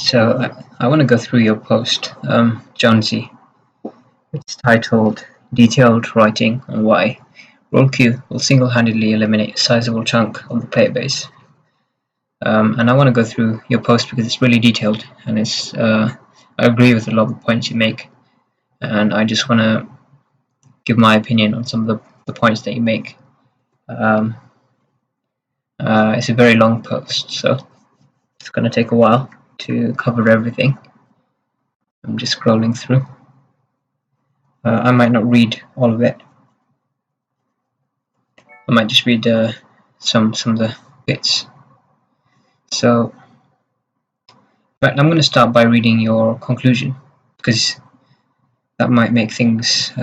So I want to go through your post, Jonesy. It's titled "Detailed Writing on Why Rollq Will Single-Handedly Eliminate a Sizable Chunk of the Player Base." And I want to go through your post because it's really detailed, and I agree with a lot of the points you make, and I just want to give my opinion on some of the points that you make. It's a very long post, so it's going to take a while to cover everything. I'm just scrolling through. I might not read all of it. I might just read some of the bits. So, but I'm going to start by reading your conclusion because that might make things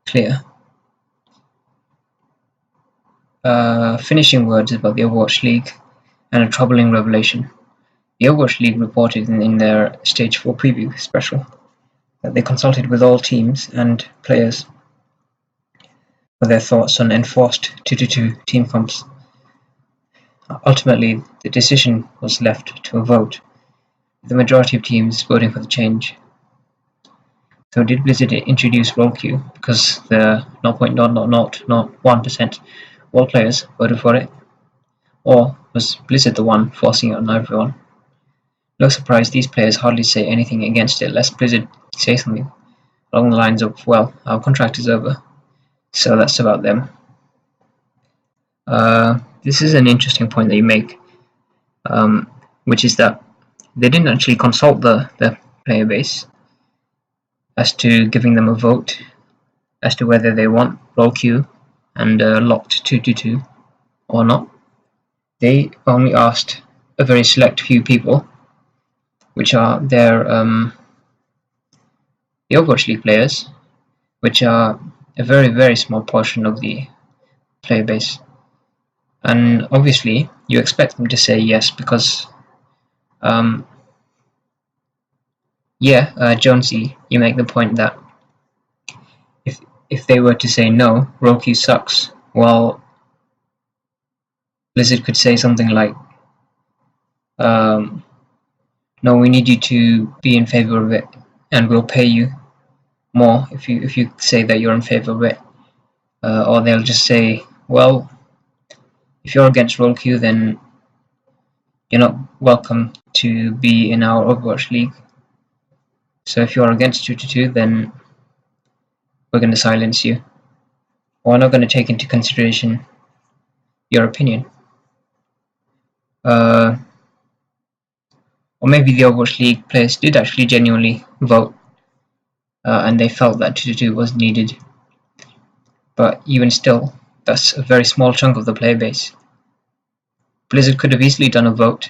clear. Finishing words about the Overwatch League and a troubling revelation. The Overwatch League reported in their Stage 4 preview special that they consulted with all teams and players for their thoughts on enforced 2-2 team comps. Ultimately, the decision was left to a vote, with the majority of teams voting for the change. So did Blizzard introduce Rollq because the 0.0001% of all players voted for it? Or was Blizzard the one forcing it on everyone? No surprise these players hardly say anything against it, lest Blizzard say something along the lines of, well, our contract is over, so that's about them. This is an interesting point that you make, which is that they didn't actually consult the player base as to giving them a vote as to whether they want Rollq and locked 2-2 or not. They only asked a very select few people, which are the Overwatch League players, which are a very, very small portion of the player base. And obviously, you expect them to say yes because, Jonesy, you make the point that if they were to say no, Rollq sucks, well, Blizzard could say something like, no, we need you to be in favor of it, and we'll pay you more if you say that you're in favor of it. Or they'll just say, well, if you're against Rollq, then you're not welcome to be in our Overwatch League. So if you're against 2-2, then we're going to silence you. We're not going to take into consideration your opinion. Or maybe the Overwatch League players did actually genuinely vote, and they felt that 2-2 was needed. But even still, that's a very small chunk of the player base. Blizzard could have easily done a vote,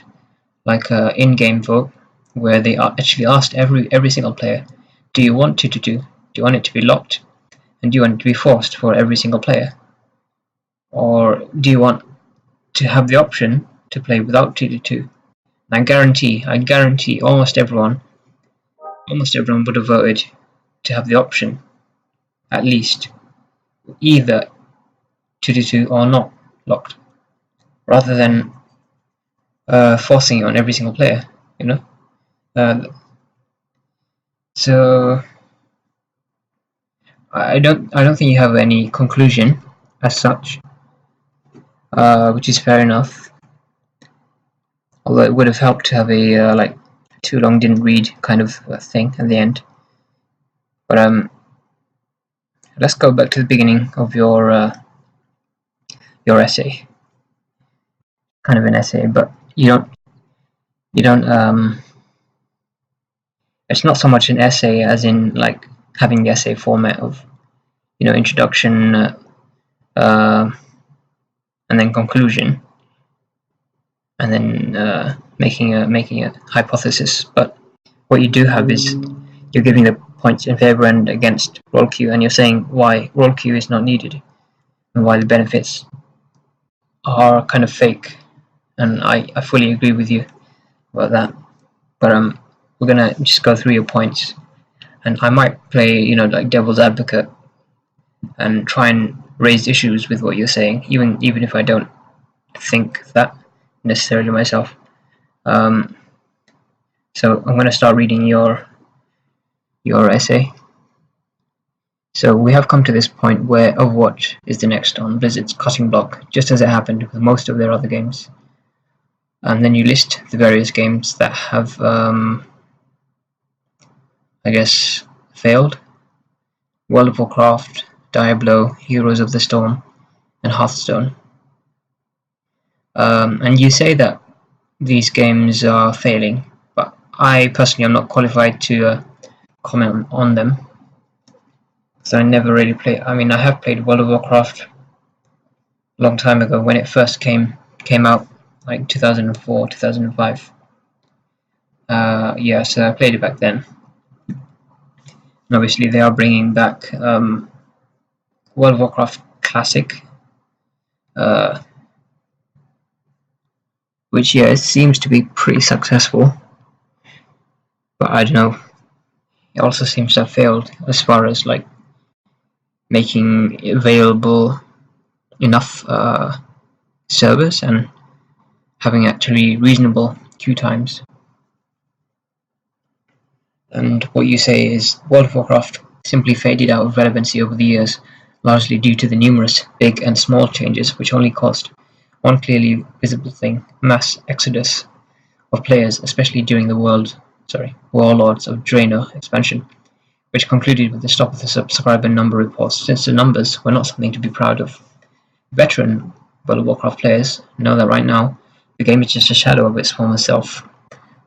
like an in-game vote, where they actually asked every single player, do you want 2-2? Do you want it to be locked? And do you want it to be forced for every single player? Or do you want to have the option to play without 2-2? I guarantee almost everyone would have voted to have the option, at least, either 2-2 or not locked, rather than forcing it on every single player, you know? So I don't think you have any conclusion as such, which is fair enough. Although it would have helped to have a like too long didn't read kind of thing at the end. But let's go back to the beginning of your essay. Kind of an essay, but you don't. It's not so much an essay as in like having the essay format of, introduction, and then conclusion, and then making a hypothesis. But what you do have is you're giving the points in favor and against Rollq, and you're saying why Rollq is not needed and why the benefits are kind of fake. And I fully agree with you about that. But we're gonna just go through your points, and I might play, like devil's advocate and try and raise issues with what you're saying, even if I don't think that necessarily myself. So I'm going to start reading your essay. So we have come to this point where Overwatch is the next on Blizzard's cutting block, just as it happened with most of their other games. And then you list the various games that have, I guess, failed. World of Warcraft, Diablo, Heroes of the Storm, and Hearthstone. And you say that these games are failing, but I personally am not qualified to comment on them. So I never really played. I mean, I have played World of Warcraft a long time ago when it first came out, like 2004, 2005. Yeah, so I played it back then. And obviously, they are bringing back World of Warcraft Classic, which yeah, it seems to be pretty successful. But I don't know. It also seems to have failed as far as like making available enough servers and having actually reasonable queue times. And what you say is World of Warcraft simply faded out of relevancy over the years, largely due to the numerous big and small changes which only caused one clearly visible thing: mass exodus of players, especially during the Warlords of Draenor expansion, which concluded with the stop of the subscriber number reports, since the numbers were not something to be proud of. Veteran World of Warcraft players know that right now the game is just a shadow of its former self.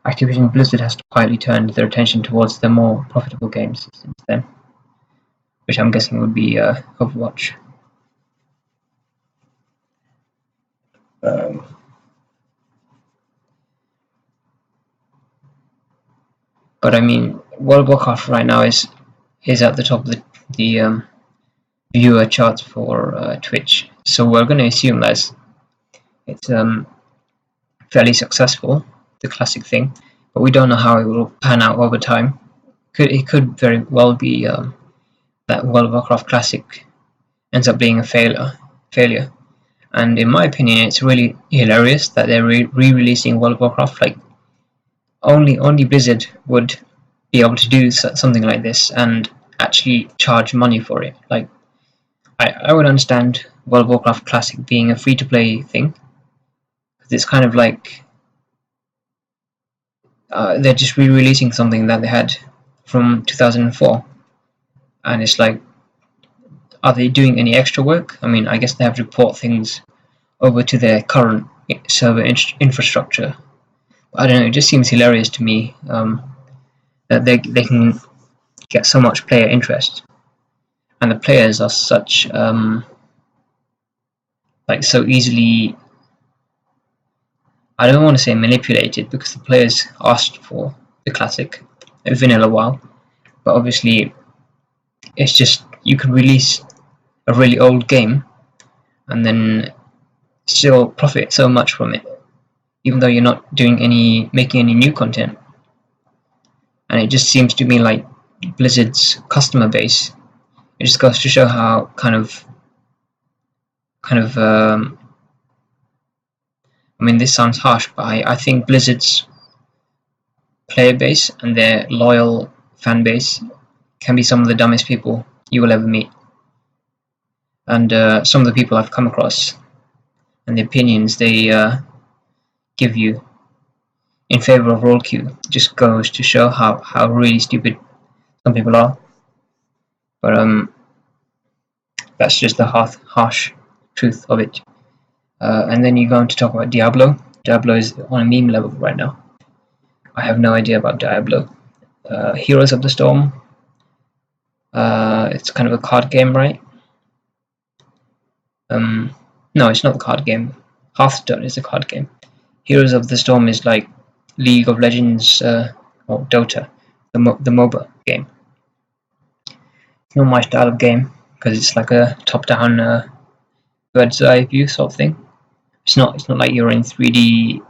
Activision Blizzard has quietly turned their attention towards the more profitable games since then, which I'm guessing would be Overwatch. But I mean, World of Warcraft right now is at the top of the viewer charts for Twitch, so we're going to assume that it's fairly successful, the classic thing, but we don't know how it will pan out over time. It could very well be that World of Warcraft Classic ends up being a failure. And in my opinion, it's really hilarious that they're re-releasing World of Warcraft. Like only Blizzard would be able to do something like this and actually charge money for it. Like I would understand World of Warcraft Classic being a free-to-play thing, because it's kind of like they're just re-releasing something that they had from 2004, and it's like, are they doing any extra work? I mean, I guess they have to report things over to their current server infrastructure. I don't know, it just seems hilarious to me that they can get so much player interest, and the players are such like so easily, I don't want to say manipulated, because the players asked for the classic vanilla WoW, but obviously it's just you can release a really old game and then still profit so much from it, even though you're not making any new content. And it just seems to me like Blizzard's customer base, it just goes to show how kind of I mean, this sounds harsh, but I think Blizzard's player base and their loyal fan base can be some of the dumbest people you will ever meet. And some of the people I've come across and the opinions they give you in favor of role queue just goes to show how really stupid some people are. But that's just the harsh truth of it. And then you go on to talk about Diablo. Diablo is on a meme level right now. I have no idea about Diablo. Heroes of the Storm. It's kind of a card game, right? No, it's not the card game. Hearthstone is the card game. Heroes of the Storm is like League of Legends or Dota, the MOBA game. It's not my style of game because it's like a top-down bird's eye view sort of thing. It's not like you're in 3D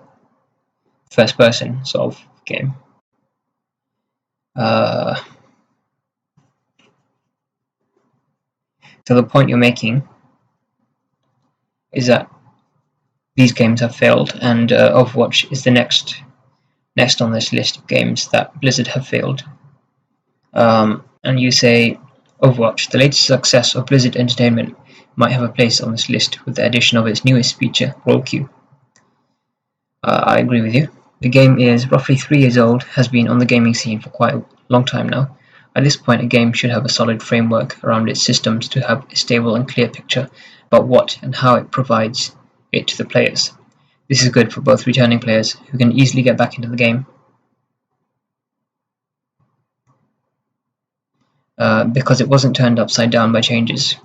first-person sort of game. So the point you're making is that these games have failed, and Overwatch is the next next on this list of games that Blizzard have failed. And you say Overwatch, the latest success of Blizzard Entertainment, might have a place on this list with the addition of its newest feature, Role Queue. I agree with you. The game is roughly 3 years old, has been on the gaming scene for quite a long time now. At this point, a game should have a solid framework around its systems to have a stable and clear picture about what and how it provides it to the players. This is good for both returning players who can easily get back into the game, because it wasn't turned upside down by changes.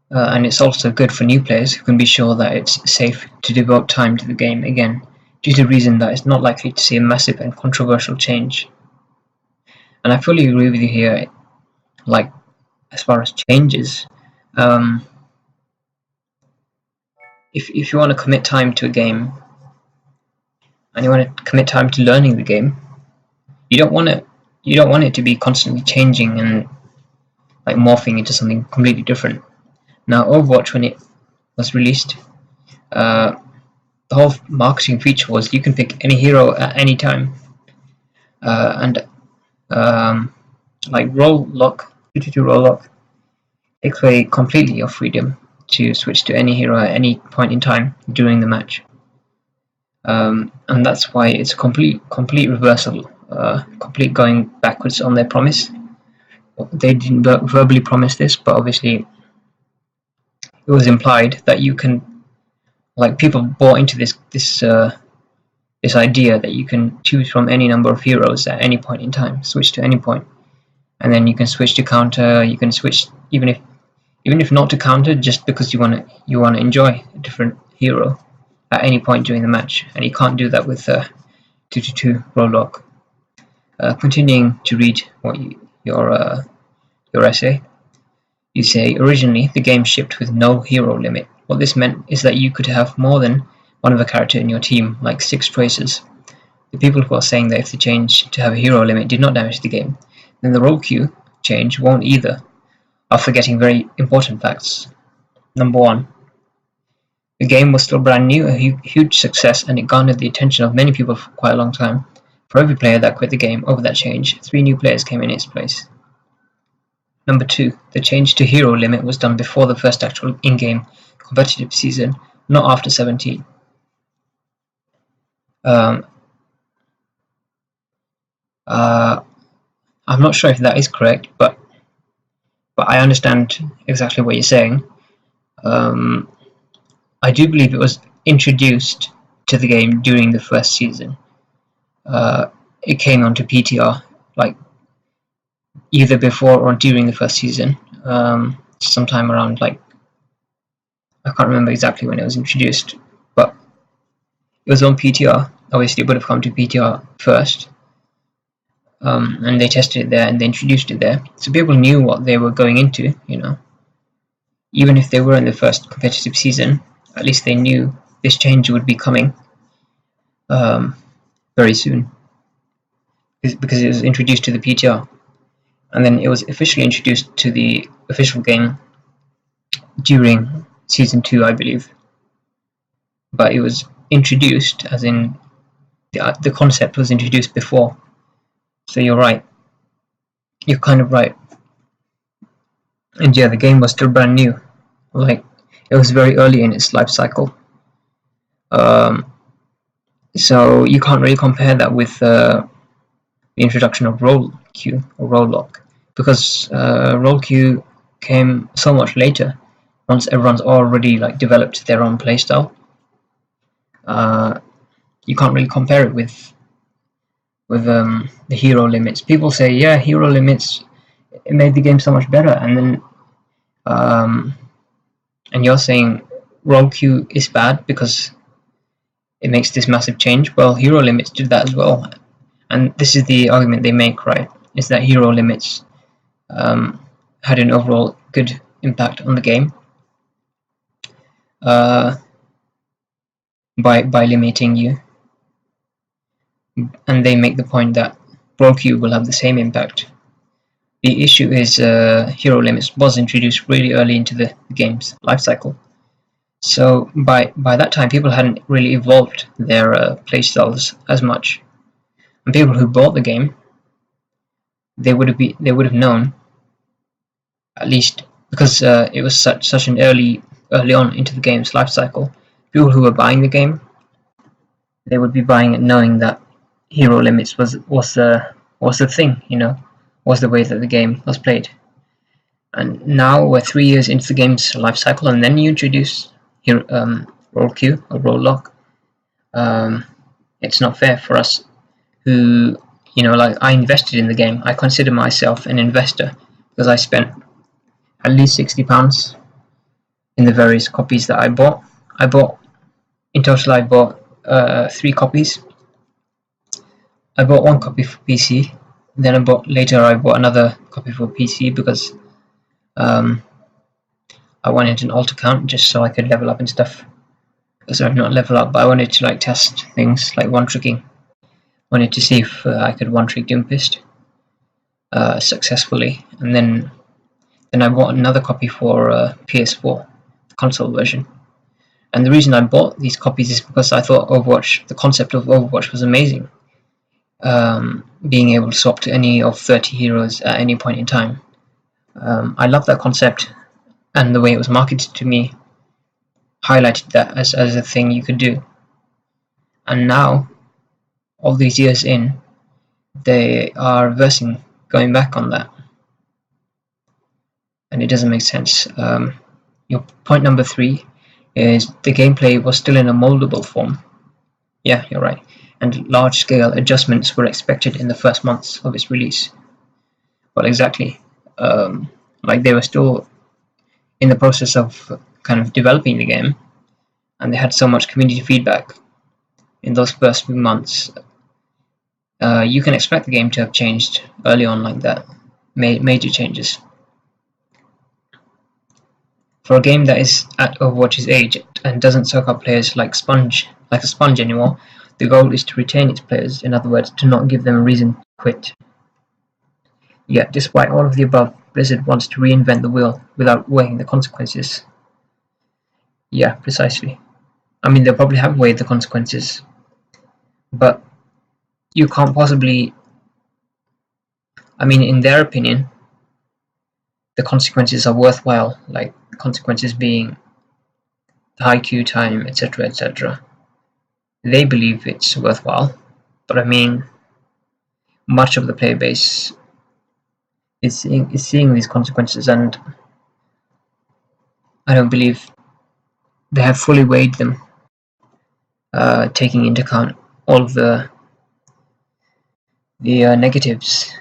And it's also good for new players who can be sure that it's safe to devote time to the game again, due to the reason that it's not likely to see a massive and controversial change. And I fully agree with you here, like, as far as changes, if you want to commit time to a game, and you want to commit time to learning the game, you don't want it to be constantly changing and like morphing into something completely different. Now, Overwatch, when it was released, the whole marketing feature was you can pick any hero at any time, and like role lock, 2-2 role lock, takes away completely your freedom to switch to any hero at any point in time during the match, and that's why it's a complete reversal, complete going backwards on their promise. They didn't verbally promise this, but obviously it was implied that you can, like, people bought into this idea that you can choose from any number of heroes at any point in time, switch to any point, and then you can switch to counter. You can switch even if not to counter, just because you want to enjoy a different hero at any point during the match, and you can't do that with 2-2 role lock. Continuing to read what your essay. You say, originally, the game shipped with no hero limit. What this meant is that you could have more than one of a character in your team, like 6 choices. The people who are saying that if the change to have a hero limit did not damage the game, then the role queue change won't either, are forgetting very important facts. Number 1. The game was still brand new, a huge success, and it garnered the attention of many people for quite a long time. For every player that quit the game over that change, 3 new players came in its place. Number 2. The change to hero limit was done before the first actual in-game competitive season, not after 17. I'm not sure if that is correct, but I understand exactly what you're saying. I do believe it was introduced to the game during the first season. It came onto PTR, like, either before or during the first season, sometime around, like, I can't remember exactly when it was introduced, but it was on PTR. Obviously, it would have come to PTR first, and they tested it there and they introduced it there, so people knew what they were going into. Even if they were in the first competitive season, at least they knew this change would be coming very soon, because it was introduced to the PTR. And then it was officially introduced to the official game during Season 2, I believe. But it was introduced, as in the concept was introduced before. So you're right. You're kind of right. And yeah, the game was still brand new. Like, it was very early in its life cycle. So you can't really compare that with the introduction of role queue or role lock, because role queue came so much later, once everyone's already like developed their own playstyle. You can't really compare it with the hero limits. People say, yeah, hero limits, it made the game so much better, and then and you're saying role queue is bad because it makes this massive change. Well, hero limits did that as well, and this is the argument they make, right? Is that hero limits had an overall good impact on the game by limiting you, and they make the point that role queue will have the same impact. The issue is hero limits was introduced really early into the game's life cycle, So by that time, people hadn't really evolved their playstyles as much, and people who bought the game, they would have known, at least because it was such an early on into the game's life cycle. People who were buying the game, they would be buying it knowing that hero limits was the thing, was the way that the game was played. And now we're 3 years into the game's life cycle, and then you introduce role queue or role lock. It's not fair for us who, like, I invested in the game. I consider myself an investor because I spent at least £60 in the various copies that I bought. In total, I bought 3 copies. I bought 1 copy for PC. Then I bought another copy for PC because I wanted an alt account just so I could level up and stuff. Sorry, not level up, but I wanted to test things like one-tricking. Wanted to see if I could one-trick Doomfist successfully, and then I bought another copy for PS4, the console version. And the reason I bought these copies is because I thought the concept of Overwatch was amazing. Being able to swap to any of 30 heroes at any point in time. I love that concept, and the way it was marketed to me highlighted that as a thing you could do. And now, all these years in, they are reversing, going back on that. And it doesn't make sense. Your point number 3 is the gameplay was still in a moldable form. Yeah, you're right. And large-scale adjustments were expected in the first months of its release. Well, exactly. They were still in the process of kind of developing the game, and they had so much community feedback in those first few months. You can expect the game to have changed early on like that, major changes. For a game that is at Overwatch's age and doesn't soak up players like a sponge anymore, the goal is to retain its players, in other words, to not give them a reason to quit. Yet, despite all of the above, Blizzard wants to reinvent the wheel without weighing the consequences. Yeah, precisely. I mean, they'll probably have weighed the consequences, but you can't possibly... I mean, in their opinion, the consequences are worthwhile, like consequences being high queue time, etc., etc. They believe it's worthwhile, but I mean, much of the player base is seeing these consequences, and I don't believe they have fully weighed them, taking into account all of the negatives,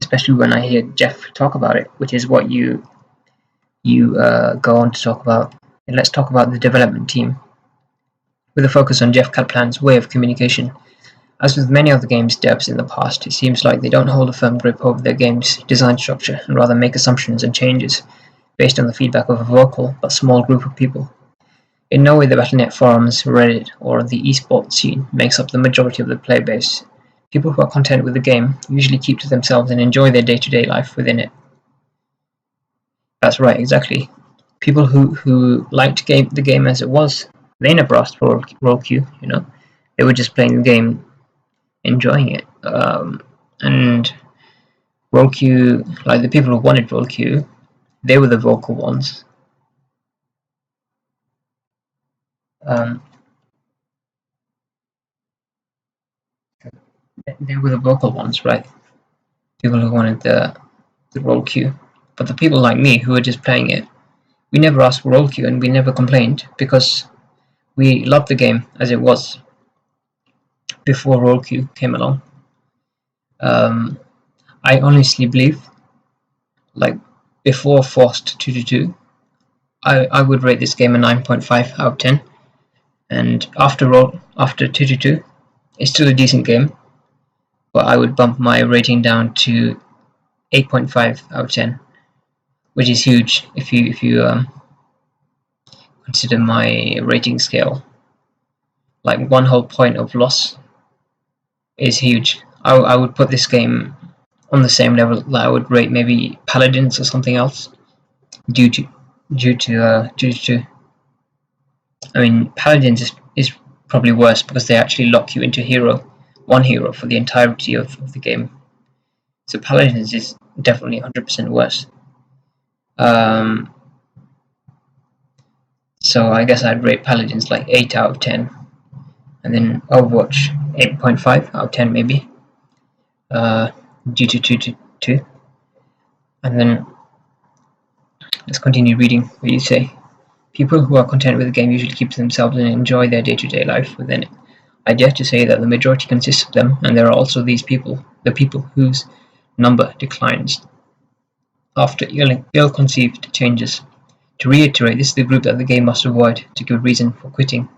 especially when I hear Jeff talk about it, which is what you go on to talk about. And let's talk about the development team, with a focus on Jeff Kaplan's way of communication. As with many of the game's devs in the past, it seems like they don't hold a firm grip over their game's design structure and rather make assumptions and changes based on the feedback of a vocal but small group of people. In no way the Battle.net forums, Reddit, or the esports scene makes up the majority of the player base. People who are content with the game usually keep to themselves and enjoy their day-to-day life within it. That's right, exactly. People who liked the game as it was, they never asked for role queue, They were just playing the game, enjoying it. And role queue, like the people who wanted role queue, they were the vocal ones. They were the vocal ones, right? People who wanted the role queue. But the people like me who were just playing it, we never asked for role queue and we never complained because we loved the game as it was before role queue came along. I honestly believe, like, before Forced 2-2, I would rate this game a 9.5 out of 10, and after 2-2, it's still a decent game, but I would bump my rating down to 8.5 out of 10, which is huge if you consider my rating scale. Like, 1 whole point of loss is huge. I would put this game on the same level that I would rate maybe Paladins or something else due to 2-2. I mean, Paladins is probably worse because they actually lock you into one hero for the entirety of the game. So Paladins is definitely 100% worse. Um, so I guess I'd rate Paladins like 8 out of 10. And then Overwatch 8.5 out of 10 maybe. Due to 2. And then let's continue reading what you say. People who are content with the game usually keep to themselves and enjoy their day-to-day life within it. I dare to say that the majority consists of them, and there are also these people, the people whose number declines after ill-conceived changes. To reiterate, this is the group that the game must avoid to give reason for quitting.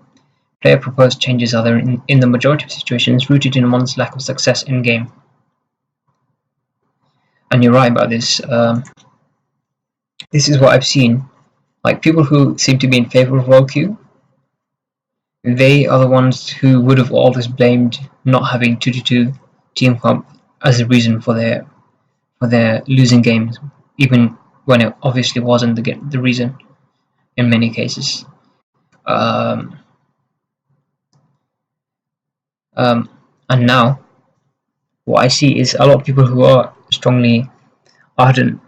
Player-proposed changes are in the majority of situations rooted in one's lack of success in-game. And you're right about this. This is what I've seen. Like, people who seem to be in favor of role queue, they are the ones who would have always blamed not having 2-2 team comp as a reason for their losing games, even when it obviously wasn't the reason in many cases. And now, what I see is a lot of people who are strongly ardent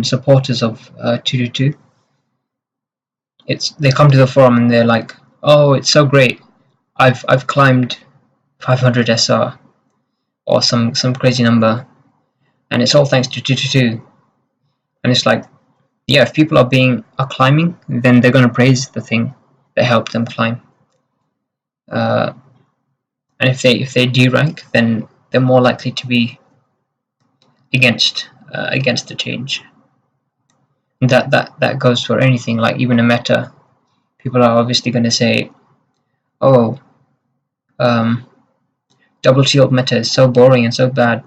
supporters of 2-2. They come to the forum and they're like, "Oh, it's so great! I've climbed 500 SR or some crazy number, and it's all thanks to 2-2." And it's like, yeah, if people are climbing, then they're gonna praise the thing that helped them climb. And if they derank, then they're more likely to be against the change. And that goes for anything, like even a meta. People are obviously going to say, "Oh, double shield meta is so boring and so bad."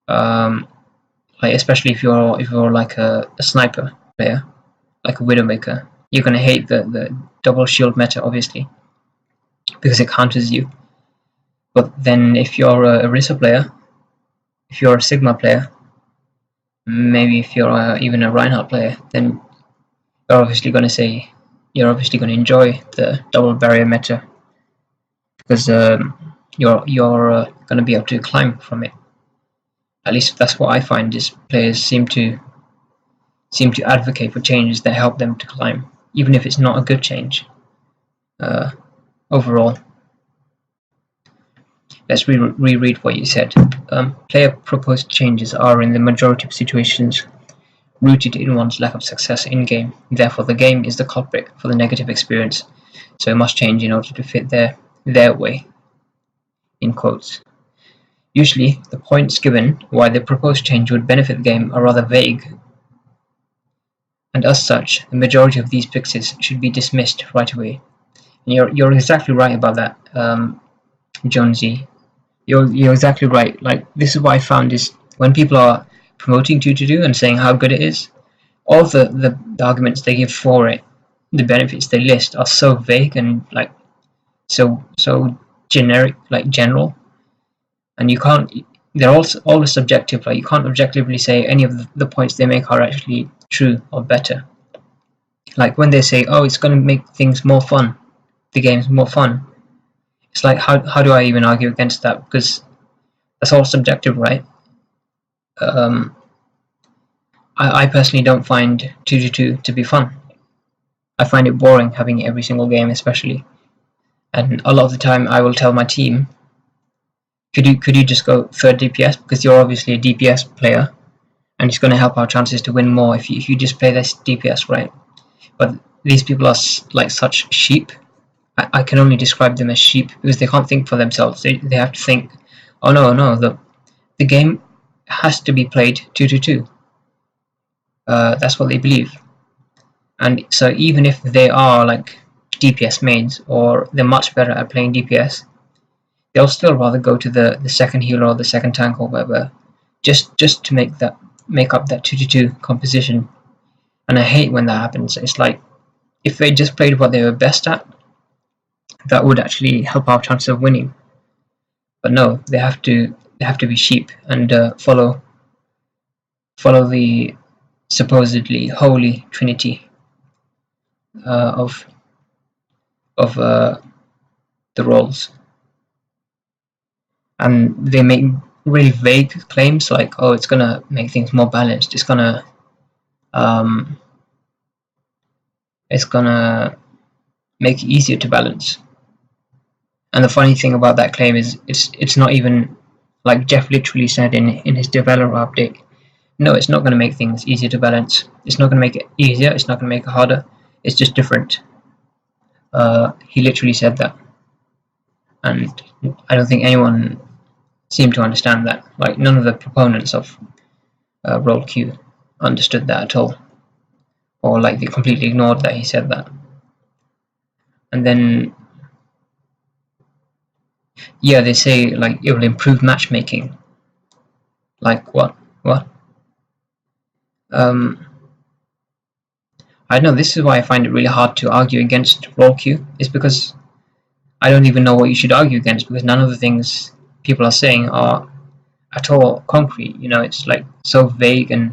Like especially if you're like a sniper player, like a Widowmaker, you're going to hate the double shield meta, obviously, because it counters you. But then if you're a Orisa player, if you're a Sigma player, maybe if you're even a Reinhardt player, then you're obviously going to enjoy the double barrier meta, because you're going to be able to climb from it. At least that's what I find, is players seem to advocate for changes that help them to climb, even if it's not a good change overall. Let's reread what you said. Player-proposed changes are, in the majority of situations, rooted in one's lack of success in-game. Therefore, the game is the culprit for the negative experience, so it must change in order to fit their way, in quotes. Usually, the points given why the proposed change would benefit the game are rather vague, and as such, the majority of these fixes should be dismissed right away. And you're exactly right about that, Jonesy. You're exactly right. Like, this is what I found is when people are promoting 2-2 and saying how good it is, all the arguments they give for it, the benefits they list, are so vague and like so generic, like general, and you can't. They're also always subjective. Like, you can't objectively say any of the points they make are actually true or better. Like when they say, "Oh, it's going to make things more fun, the game's more fun." It's like, how do I even argue against that? Because that's all subjective, right? I personally don't find 2-2 to be fun. I find it boring having it every single game, especially. And a lot of the time, I will tell my team, "Could you just go third DPS, because you're obviously a DPS player, and it's going to help our chances to win more if you just play this DPS, right?" But these people are like such sheep. I can only describe them as sheep because they can't think for themselves. They have to think, "Oh no, the game has to be played 2-2." That's what they believe. And so even if they are like DPS mains, or they're much better at playing DPS, they'll still rather go to the second healer or the second tank or whatever, just to make up that 2-2 composition. And I hate when that happens. It's like, if they just played what they were best at, that would actually help our chances of winning. But no, they have to be sheep and follow the supposedly holy trinity of of the roles, and they make really vague claims like, "Oh, it's gonna make things more balanced. Um, it's gonna make it easier to balance." And the funny thing about that claim is it's not even like Jeff literally said in his developer update. No, it's not going to make things easier to balance. It's not going to make it easier. It's not going to make it harder. It's just different. He literally said that, and I don't think anyone seemed to understand that. Like none of the proponents of Roll Q understood that at all, or like they completely ignored that he said that. And then, yeah, they say like it will improve matchmaking. Like what? What? Um, I don't know. This is why I find it really hard to argue against Roll Q. Is because I don't even know what you should argue against, because none of the things people are saying are at all concrete. It's like so vague, and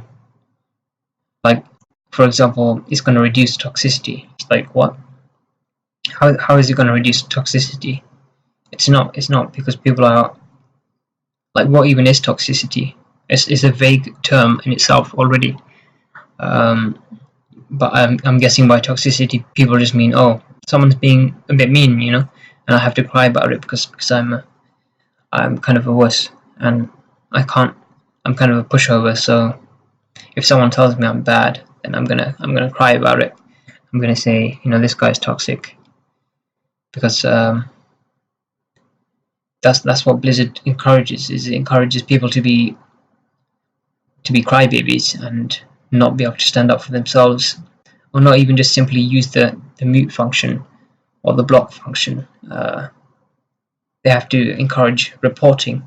like, for example, it's going to reduce toxicity. It's like, what? How is it going to reduce toxicity? It's not, because people are like, what even is toxicity? It's a vague term in itself already. But I'm guessing by toxicity people just mean, oh, someone's being a bit mean, and I have to cry about it because I'm kind of a wuss, and I'm kind of a pushover. So if someone tells me I'm bad, then I'm gonna cry about it. I'm gonna say, this guy's toxic, because that's what Blizzard encourages. Is it encourages people to be crybabies and not be able to stand up for themselves, or not even just simply use the mute function or the block function. They have to encourage reporting.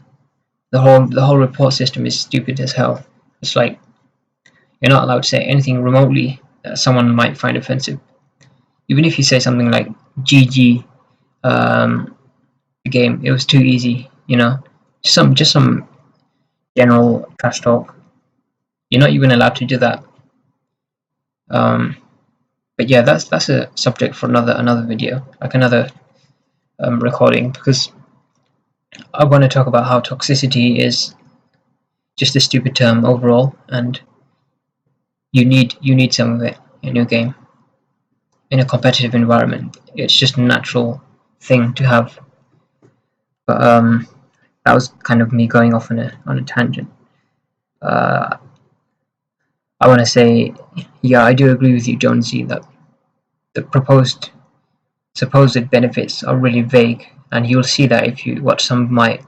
The whole report system is stupid as hell. It's like you're not allowed to say anything remotely that someone might find offensive. Even if you say something like GG, the game, it was too easy, just some general trash talk. You're not even allowed to do that. But yeah, that's a subject for another video, like another recording, because I want to talk about how toxicity is just a stupid term overall, and you need some of it in your game. In a competitive environment, it's just a natural thing to have. But that was kind of me going off on a tangent. I want to say, yeah, I do agree with you, Jonesy, that the proposed supposed benefits are really vague, and you'll see that if you watch some of my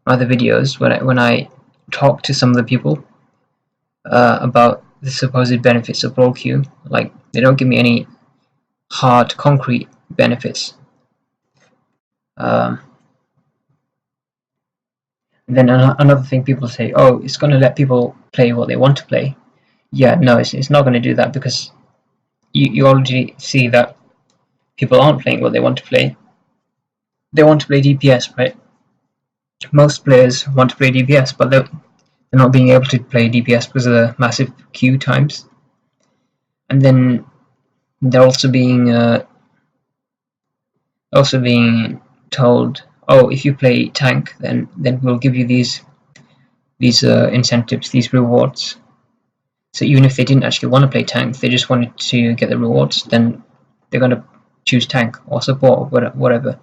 other videos when I talk to some of the people about the supposed benefits of Roll Q. Like, they don't give me any hard, concrete benefits. Then another thing people say, oh, it's going to let people play what they want to play. Yeah, no, it's not going to do that, because you already see that people aren't playing what they want to play. They want to play DPS, right? Most players want to play DPS, but they're not being able to play DPS because of the massive queue times. And then they're also being told, oh, if you play tank, then we'll give you these incentives, these rewards. So even if they didn't actually want to play tank, they just wanted to get the rewards, then they're going to choose tank or support or whatever,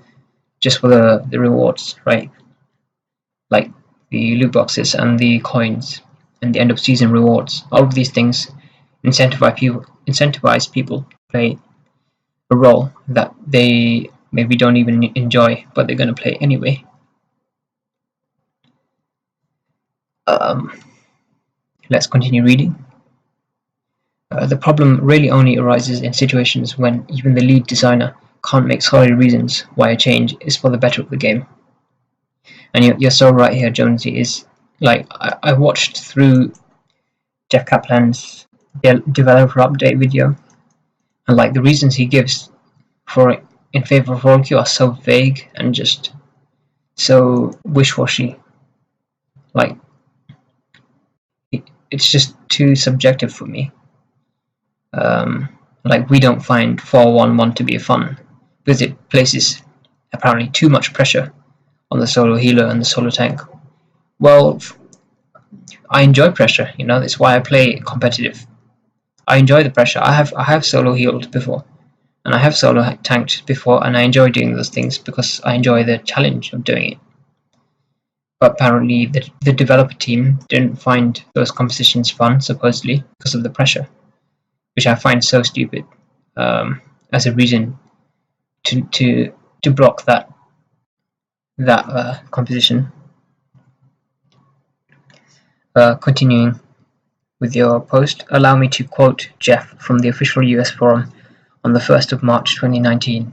just for the rewards, right? Like the loot boxes and the coins and the end of season rewards. All of these things incentivize people to play a role that they maybe don't even enjoy, but they're going to play anyway. Let's continue reading. The problem really only arises in situations when even the lead designer can't make solid reasons why a change is for the better of the game. And you're so right here, Jonesy. Is like, I watched through Jeff Kaplan's developer update video, and like the reasons he gives for in favor of Roll Q are so vague and just so wish-washy. Like, it's just too subjective for me. Like, we don't find 4-1-1 to be fun. because it places apparently too much pressure on the solo healer and the solo tank. Well, I enjoy pressure, that's why I play competitive. I enjoy the pressure. I have solo healed before, and I have solo tanked before, and I enjoy doing those things because I enjoy the challenge of doing it. But apparently, the developer team didn't find those compositions fun, supposedly, because of the pressure, which I find so stupid as a reason to block that composition. Continuing with your post, allow me to quote Jeff from the official US forum on the 1st of March 2019.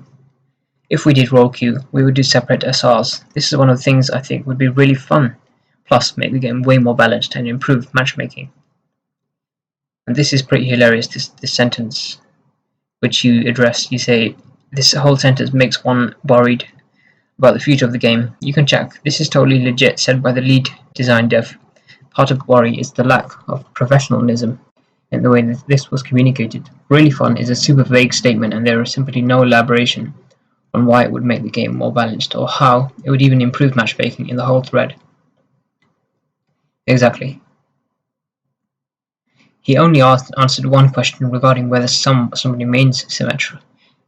If we did role queue, we would do separate SRs. This is one of the things I think would be really fun, plus make the game way more balanced and improve matchmaking. And this is pretty hilarious, this sentence, which you address. You say, this whole sentence makes one worried about the future of the game. You can check. This is totally legit, said by the lead design dev. Part of the worry is the lack of professionalism in the way that this was communicated. Really fun is a super vague statement, and there is simply no elaboration on why it would make the game more balanced or how it would even improve matchmaking in the whole thread. Exactly. He only answered one question regarding whether somebody mains Symmetra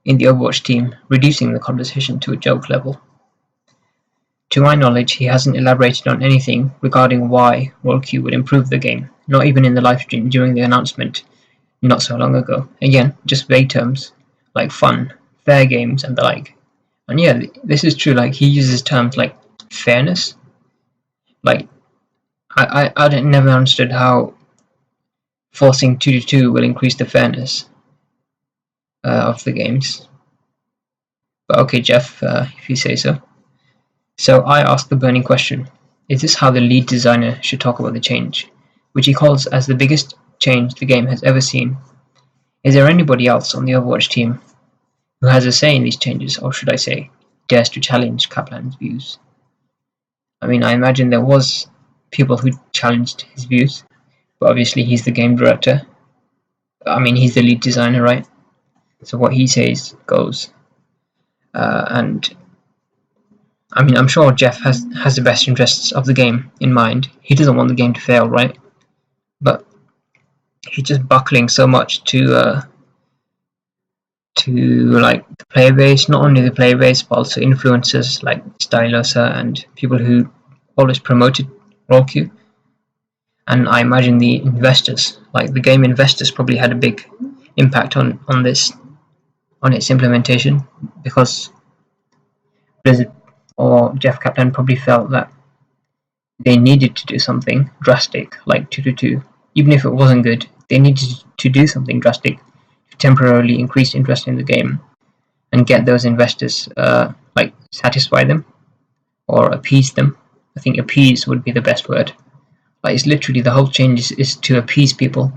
in the Overwatch team, reducing the conversation to a joke level. To my knowledge, he hasn't elaborated on anything regarding why role queue would improve the game, not even in the livestream during the announcement not so long ago. Again, just vague terms like fun, fair games, and the like. And yeah, this is true. Like, he uses terms like fairness. Like, I never understood how forcing 2-2 will increase the fairness of the games. But okay, Jeff, if you say so. So I asked the burning question, is this how the lead designer should talk about the change, which he calls as the biggest change the game has ever seen? Is there anybody else on the Overwatch team who has a say in these changes, or should I say, dares to challenge Kaplan's views? I mean, I imagine there was people who challenged his views, but obviously he's the game director. I mean, he's the lead designer, right? So what he says goes. And I mean, I'm sure Jeff has the best interests of the game in mind. He doesn't want the game to fail, right? But he's just buckling so much to like the player base, not only the player base, but also influencers like Stylosa and people who always promoted role queue. And I imagine the investors, like the game investors, probably had a big impact on its implementation, because Blizzard or Jeff Kaplan probably felt that they needed to do something drastic, like 2-2. Even if it wasn't good, they needed to do something drastic to temporarily increase interest in the game and get those investors, like, satisfy them or appease them. I think appease would be the best word. Like, it's literally the whole change is to appease people.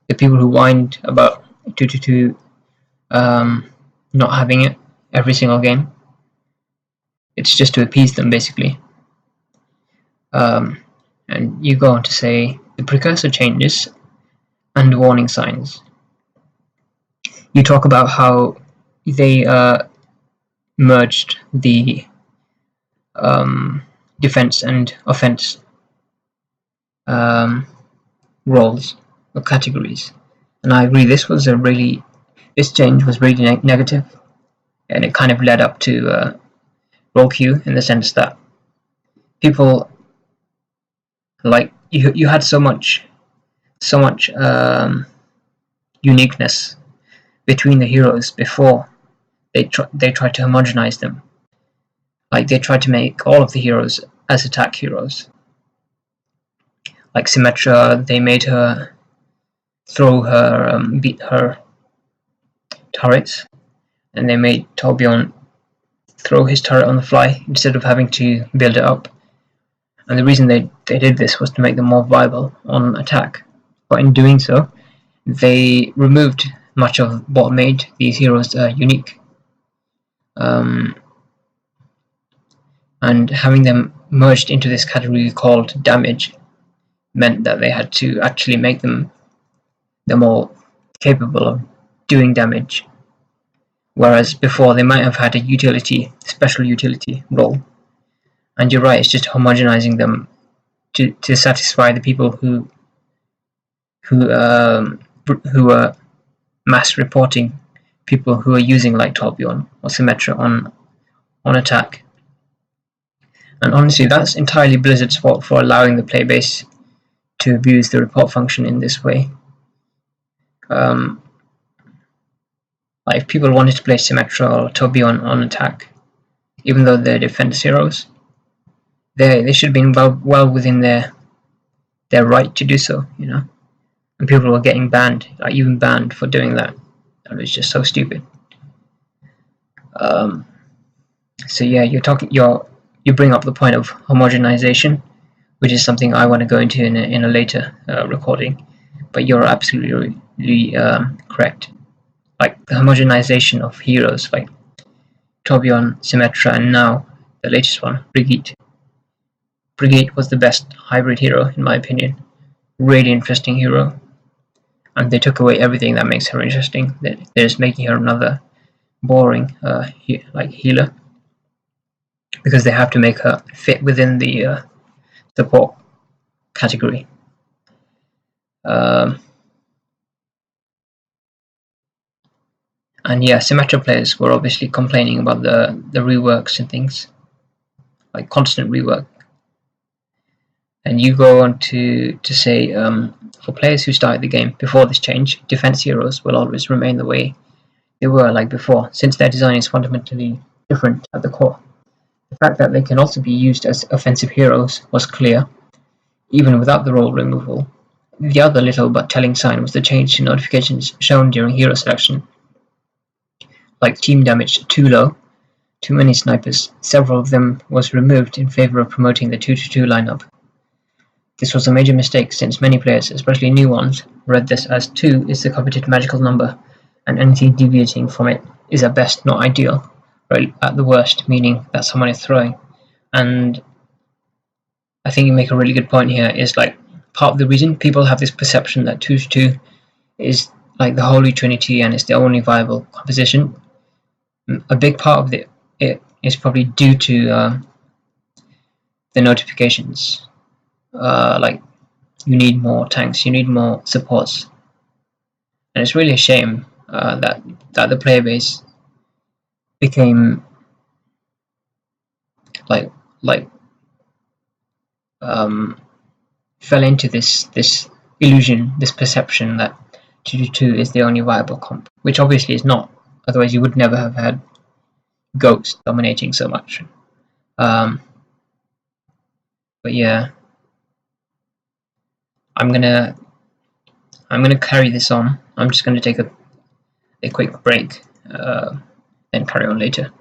The people who whined about 2-2 not having it every single game. It's just to appease them, basically. And you go on to say the precursor changes and warning signs. You talk about how they merged the defense and offense roles or categories, and I agree. This change was really negative, and it kind of led up to role queue in the sense that people, like, you had so much uniqueness between the heroes before they tried to homogenize them. Like, they tried to make all of the heroes as attack heroes. Like Symmetra, they made her throw her beat her turrets, and they made Torbjorn throw his turret on the fly instead of having to build it up. And the reason they did this was to make them more viable on attack. But in doing so, they removed much of what made these heroes unique. And having them merged into this category called damage meant that they had to actually make them more capable of doing damage. whereas before they might have had a special utility role. And you're right, it's just homogenizing them to satisfy the people who are mass reporting people who are using like Torbjorn or Symmetra on attack. And honestly, that's entirely Blizzard's fault for allowing the playbase to abuse the report function in this way. Like if people wanted to play Symmetra or Torbjorn on attack, even though they're defense heroes, they should have been well within their right to do so, you know. And people were getting banned, like even banned for doing that. That was just so stupid. So yeah, you bring up the point of homogenization, which is something I want to go into in a later recording. But you're absolutely correct. Like the homogenization of heroes, like Torbjorn, Symmetra, and now the latest one, Brigitte. Brigitte was the best hybrid hero in my opinion. Really interesting hero, and they took away everything that makes her interesting. They're just making her another boring healer, because they have to make her fit within the support category. And yeah, Symmetra players were obviously complaining about the reworks and things, like constant rework. And you go on to say, for players who started the game before this change, defense heroes will always remain the way they were like before, since their design is fundamentally different at the core. The fact that they can also be used as offensive heroes was clear, even without the role removal. The other little but telling sign was the change to notifications shown during hero selection. Like team damage too low, too many snipers, several of them was removed in favor of promoting the 2-2 lineup. This was a major mistake since many players, especially new ones, read this as 2 is the coveted magical number, and anything deviating from it is at best not ideal, or at the worst meaning that someone is throwing. And I think you make a really good point here, is like part of the reason people have this perception that 2-2 is like the holy trinity and it's the only viable composition. A big part of it is probably due to the notifications. Like you need more tanks, you need more supports, and it's really a shame that the player base became fell into this illusion, this perception that 2-2 is the only viable comp, which obviously is not. Otherwise, you would never have had Ghost dominating so much. But yeah, I'm gonna carry this on. I'm just gonna take a quick break, and carry on later.